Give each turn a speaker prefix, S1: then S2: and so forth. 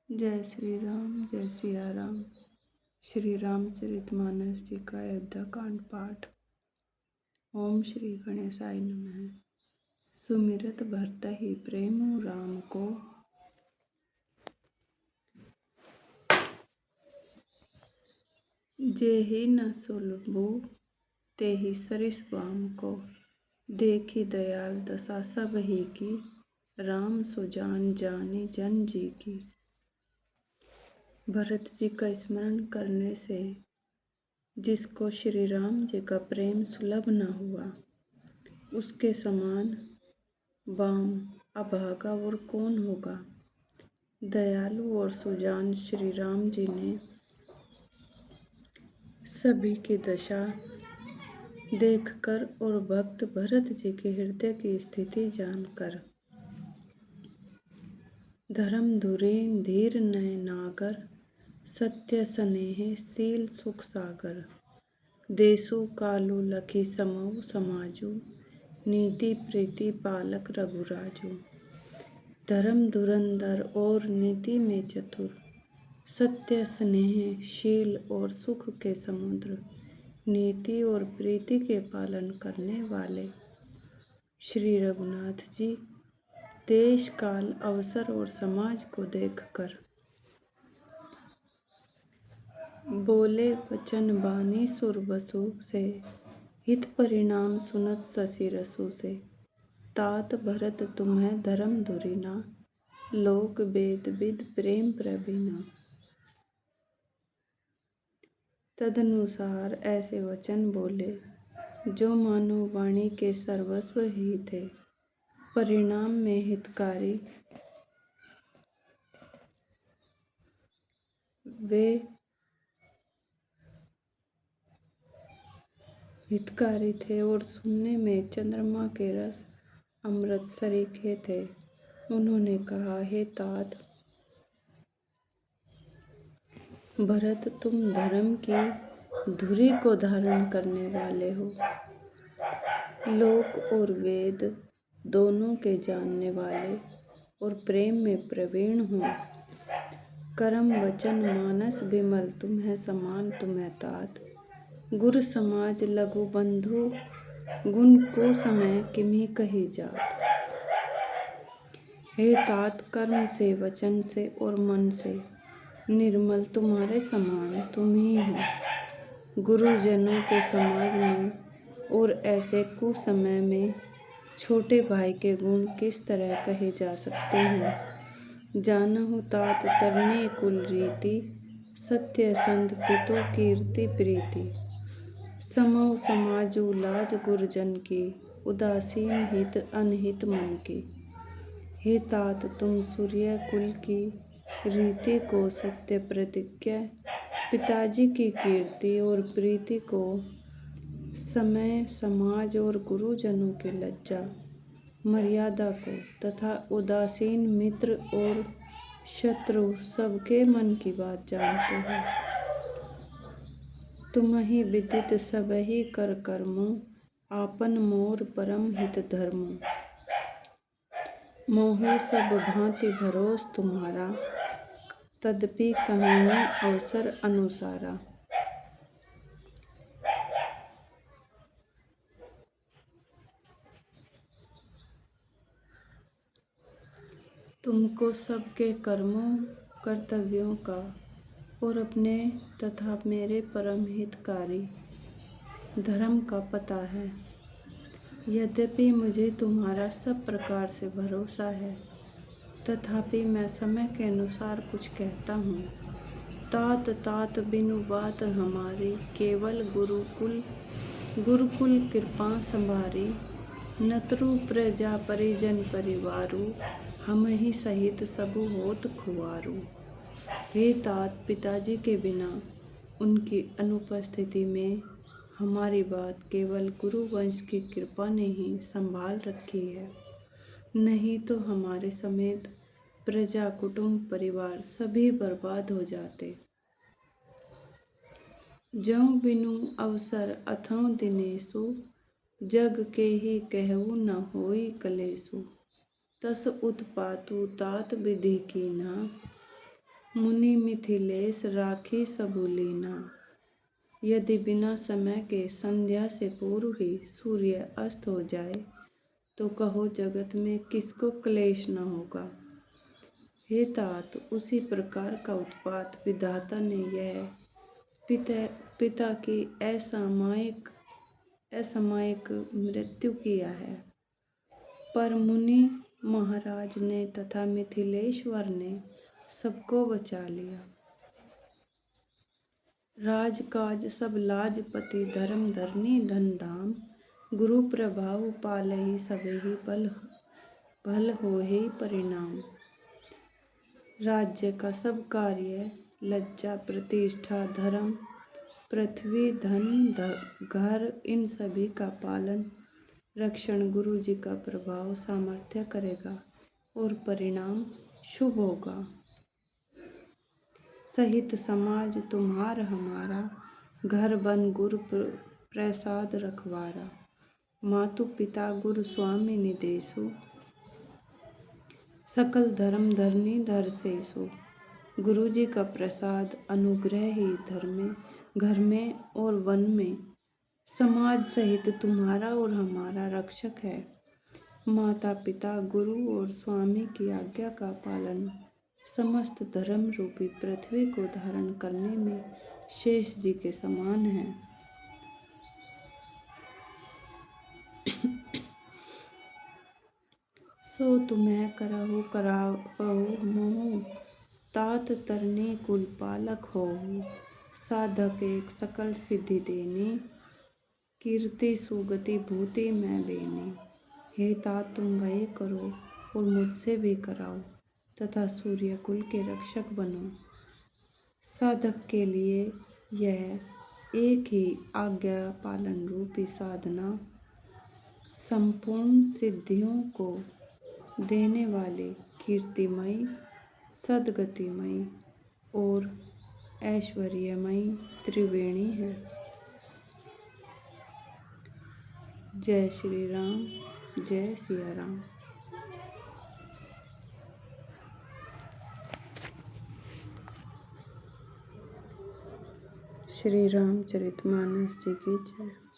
S1: जय श्री राम, जय सिया राम। श्री रामचरितमानस जी का अयोध्या कांड पाठ। ओम श्री गणेशाय नमः। सुमिरत भरत ही प्रेम राम को, जेहि न सुलभु तेहि सरिस वाम को। देखी दयाल दशा सब ही की, राम सुजान जानी जन जी की। भरत जी का स्मरण करने से जिसको श्री राम जी का प्रेम सुलभ न हुआ, उसके समान वाम अभागा और कौन होगा। दयालु और सुजान श्री राम जी ने सभी की दशा देखकर और भक्त भरत जी के हृदय की स्थिति जानकर, धर्म धुरी धीर नय नागर, सत्य स्नेह शील सुख सागर। देसु कालु लखी समऊ समाजु, नीति प्रीति पालक रघुराजु। धर्म धुरंधर और नीति में चतुर, सत्य स्नेह शील और सुख के समुद्र, नीति और प्रीति के पालन करने वाले श्री रघुनाथ जी देश काल अवसर और समाज को देखकर बोले वचन बानी सुर बसु से, हित परिणाम सुनत शशि रसु से। तात भरत तुम्हें धर्म धुरिना, लोक वेद विद प्रेम प्रवीणा। तदनुसार ऐसे वचन बोले जो मानो वाणी के सर्वस्व ही थे, परिणाम में हितकारी। वे हितकारी थे और सुनने में चंद्रमा के रस अमृत सरीखे थे। उन्होंने कहा, हे तात भरत, तुम धर्म की धुरी को धारण करने वाले हो, लोक और वेद दोनों के जानने वाले और प्रेम में प्रवीण हो। कर्म वचन मानस विमल तुम्हें समान तुम्हें तात, गुरु समाज लघु बंधु गुण को समय किमी कही जात। हे तात, कर्म से वचन से और मन से निर्मल तुम्हारे समान तुम ही हो। गुरुजनों के समाज में और ऐसे कुसमय में छोटे भाई के गुण किस तरह कहे जा सकते हैं। जानहु तात तरने कुल रीति, सत्य संत पितु कीर्ति प्रीति। समौ समाजु लाज गुरजन की, उदासीन हित अनहित मन की। हे तात, तुम सूर्य कुल की रीति को सत्य प्रतिज्ञा, पिताजी की कीर्ति और प्रीति को समय समाज और गुरुजनों की लज्जा मर्यादा को, तथा उदासीन मित्र और शत्रु सबके मन की बात जानते हो। तुम्हि विदित सबहि कर कर्मो, आपन मोर परम हित धर्मो। मोहि सब भांति भरोस तुम्हारा, तदपि कहूँ अवसर अनुसारा। तुमको सबके कर्मों कर्तव्यों का और अपने तथा मेरे परम हितकारी धर्म का पता है। यद्यपि मुझे तुम्हारा सब प्रकार से भरोसा है, तथापि मैं समय के अनुसार कुछ कहता हूँ। तात तात बिनु बात हमारी, केवल गुरुकुल कृपा संभारी। नतरु प्रजा परिजन परिवारु, हम ही सहित सबु होत खुआरू। हे तात, पिताजी के बिना उनकी अनुपस्थिति में हमारी बात केवल गुरु वंश की कृपा ने ही संभाल रखी है, नहीं तो हमारे समेत प्रजा कुटुंब परिवार सभी बर्बाद हो जाते। जऊँ बिनु अवसर अथौं दिनेषु, जग के ही कहूँ न होई कलेषु। तस उत्पातु तात विधि कीन्हा, मुनि मिथिलेश राखी सबु लीना। यदि बिना समय के संध्या से पूर्व ही सूर्य अस्त हो जाए तो कहो जगत में किसको क्लेश न होगा। हे तात, उसी प्रकार का उत्पात विधाता ने यह पिता की असामयिक मृत्यु किया है। पर मुनि महाराज ने तथा मिथिलेश्वर ने सबको बचा लिया। राजकाज सब लाजपति धर्म धरनी धन धाम। गुरु प्रभाव पालहि सबहि भल होहि परिणाम। राज्य का सब कार्य लज्जा प्रतिष्ठा धर्म पृथ्वी धन घर इन सभी का पालन रक्षण गुरु जी का प्रभाव सामर्थ्य करेगा और परिणाम शुभ होगा। सहित समाज तुम्हार हमारा घर बन गुरु प्रसाद रखवारा। मातु पिता गुरु स्वामी निदेशु सकल धर्म धरनी धर सेसु। गुरु जी का प्रसाद अनुग्रह ही घर में और वन में समाज सहित तुम्हारा और हमारा रक्षक है। माता पिता गुरु और स्वामी की आज्ञा का पालन समस्त धर्म रूपी पृथ्वी को धारण करने में शेष जी के समान है। सो तुम्हें करहु मोहु तात तरनी कुल पालक होहु। साधक एक सकल सिद्धि देनी कीर्ति सुगति भूति में बेनी। हे तात, तुम वही करो और मुझसे भी कराओ तथा सूर्य कुल के रक्षक बनो। साधक के लिए यह एक ही आज्ञा पालन रूपी साधना संपूर्ण सिद्धियों को देने वाली कीर्तिमयी सद्गतिमयी और ऐश्वर्यमयी त्रिवेणी है। जय श्री राम, जय सिया राम। श्री रामचरितमानस जी की जय।